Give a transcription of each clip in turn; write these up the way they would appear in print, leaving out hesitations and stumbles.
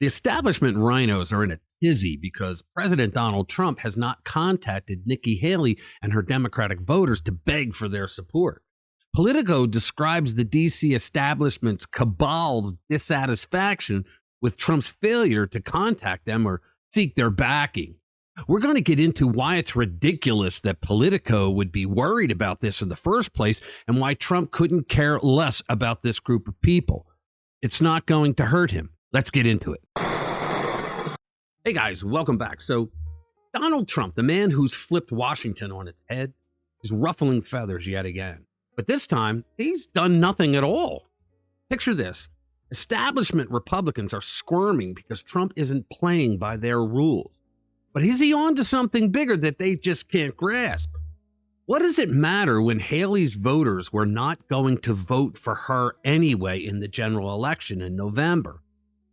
The establishment rhinos are in a tizzy because President Donald Trump has not contacted Nikki Haley and her Democratic voters to beg for their support. Politico describes the D.C. establishment's cabal's dissatisfaction with Trump's failure to contact them or seek their backing. We're going to get into why it's ridiculous that Politico would be worried about this in the first place and why Trump couldn't care less about this group of people. It's not going to hurt him. Let's get into it. Hey guys, welcome back. So Donald Trump, the man who's flipped Washington on its head, is ruffling feathers yet again. But this time, he's done nothing at all. Picture this. Establishment Republicans are squirming because Trump isn't playing by their rules. But is he on to something bigger that they just can't grasp? What does it matter when Haley's voters were not going to vote for her anyway in the general election in November?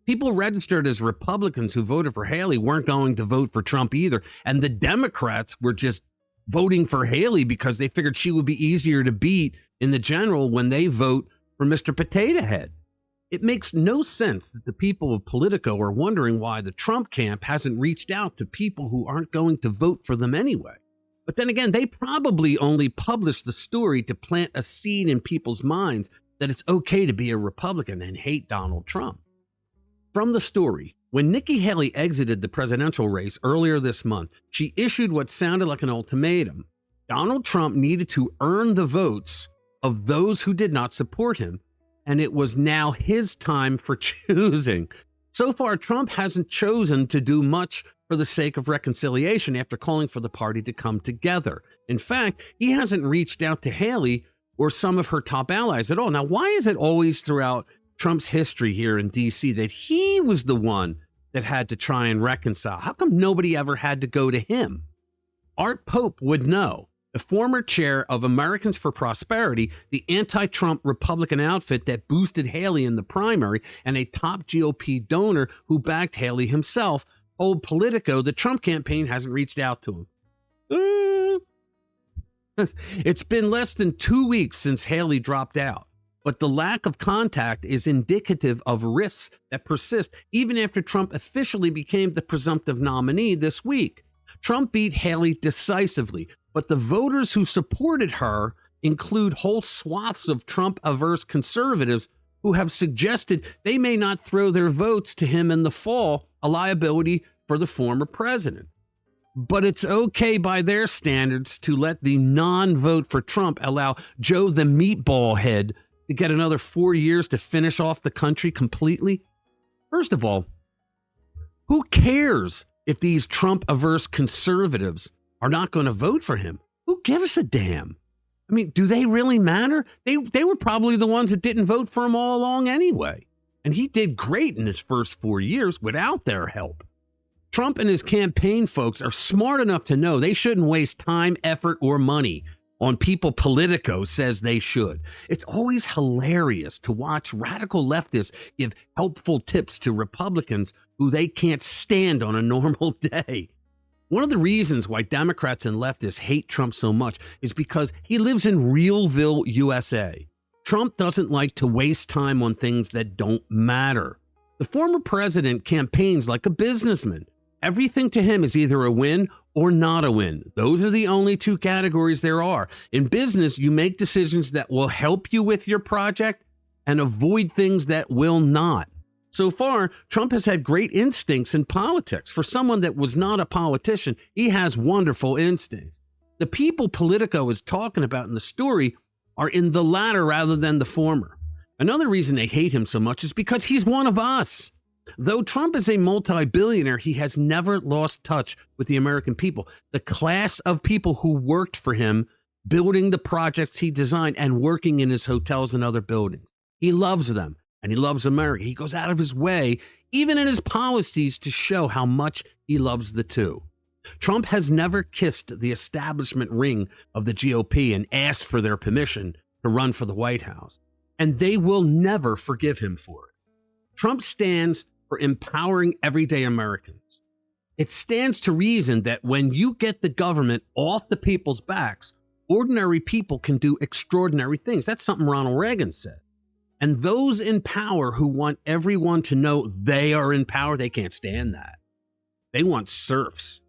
People registered as Republicans who voted for Haley weren't going to vote for Trump either. And the Democrats were just voting for Haley because they figured she would be easier to beat in the general when they vote for Mr. Potato Head. It makes no sense that the people of Politico are wondering why the Trump camp hasn't reached out to people who aren't going to vote for them anyway. But then again, they probably only published the story to plant a seed in people's minds that it's okay to be a Republican and hate Donald Trump. From the story, when Nikki Haley exited the presidential race earlier this month, she issued what sounded like an ultimatum. Donald Trump needed to earn the votes of those who did not support him, and it was now his time for choosing. So far, Trump hasn't chosen to do much for the sake of reconciliation after calling for the party to come together. In fact, he hasn't reached out to Haley or some of her top allies at all. Now, why is it always throughout Trump's history here in D.C. that he was the one that had to try and reconcile? How come nobody ever had to go to him? Art Pope would know. The former chair of Americans for Prosperity, the anti-Trump Republican outfit that boosted Haley in the primary, and a top GOP donor who backed Haley himself, told Politico the Trump campaign hasn't reached out to him. It's been less than 2 weeks since Haley dropped out, but the lack of contact is indicative of rifts that persist even after Trump officially became the presumptive nominee this week. Trump beat Haley decisively, but the voters who supported her include whole swaths of Trump-averse conservatives who have suggested they may not throw their votes to him in the fall, a liability for the former president. But it's okay by their standards to let the non-vote for Trump allow Joe the Meatball Head to get another 4 years to finish off the country completely? First of all, who cares if these Trump-averse conservatives are not going to vote for him? Who gives a damn? I mean, do they really matter? They were probably the ones that didn't vote for him all along anyway. And he did great in his first 4 years without their help. Trump and his campaign folks are smart enough to know they shouldn't waste time, effort, or money on people Politico says they should. It's always hilarious to watch radical leftists give helpful tips to Republicans who they can't stand on a normal day. One of the reasons why Democrats and leftists hate Trump so much is because he lives in Realville, USA. Trump doesn't like to waste time on things that don't matter. The former president campaigns like a businessman. Everything to him is either a win or not a win. Those are the only two categories there are. In business, you make decisions that will help you with your project and avoid things that will not. So far, Trump has had great instincts in politics. For someone that was not a politician, he has wonderful instincts. The people Politico is talking about in the story are in the latter rather than the former. Another reason they hate him so much is because he's one of us. Though Trump is a multi-billionaire, he has never lost touch with the American people, the class of people who worked for him, building the projects he designed and working in his hotels and other buildings. He loves them. And he loves America. He goes out of his way, even in his policies, to show how much he loves the two. Trump has never kissed the establishment ring of the GOP and asked for their permission to run for the White House. And they will never forgive him for it. Trump stands for empowering everyday Americans. It stands to reason that when you get the government off the people's backs, ordinary people can do extraordinary things. That's something Ronald Reagan said. And those in power who want everyone to know they are in power, they can't stand that. They want serfs.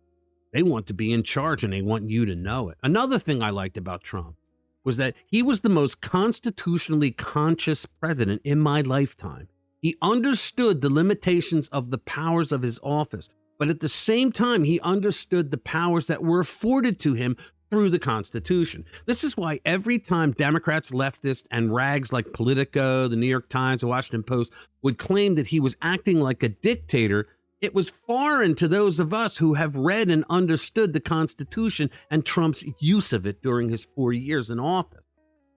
They want to be in charge, and they want you to know it. Another thing I liked about Trump was that he was the most constitutionally conscious president in my lifetime. He understood the limitations of the powers of his office, but at the same time, he understood the powers that were afforded to him through the Constitution. This is why every time Democrats, leftists, and rags like Politico, the New York Times, the Washington Post would claim that he was acting like a dictator, it was foreign to those of us who have read and understood the Constitution and Trump's use of it during his 4 years in office.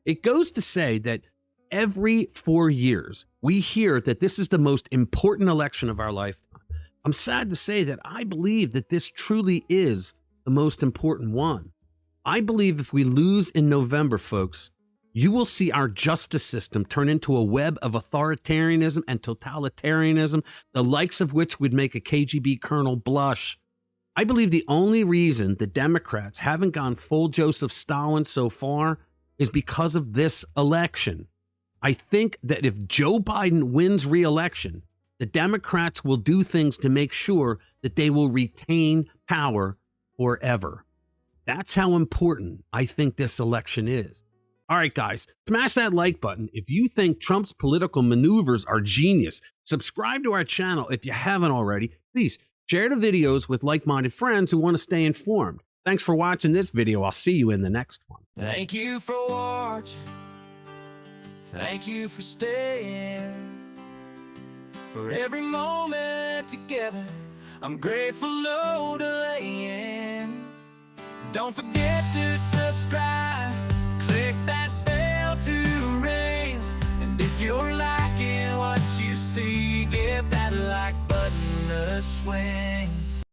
It goes to say that every 4 years, we hear that this is the most important election of our lifetime. I'm sad to say that I believe that this truly is the most important one. I believe if we lose in November, folks, you will see our justice system turn into a web of authoritarianism and totalitarianism, the likes of which would make a KGB colonel blush. I believe the only reason the Democrats haven't gone full Joseph Stalin so far is because of this election. I think that if Joe Biden wins re-election, the Democrats will do things to make sure that they will retain power forever. That's how important I think this election is. All right, guys, smash that like button if you think Trump's political maneuvers are genius. Subscribe to our channel if you haven't already. Please share the videos with like-minded friends who want to stay informed. Thanks for watching this video. I'll see you in the next one. Thank you for watching. Thank you for staying. For every moment together, I'm grateful, no delaying. Don't forget to subscribe, click that bell to ring. And if you're liking what you see, give that like button a swing.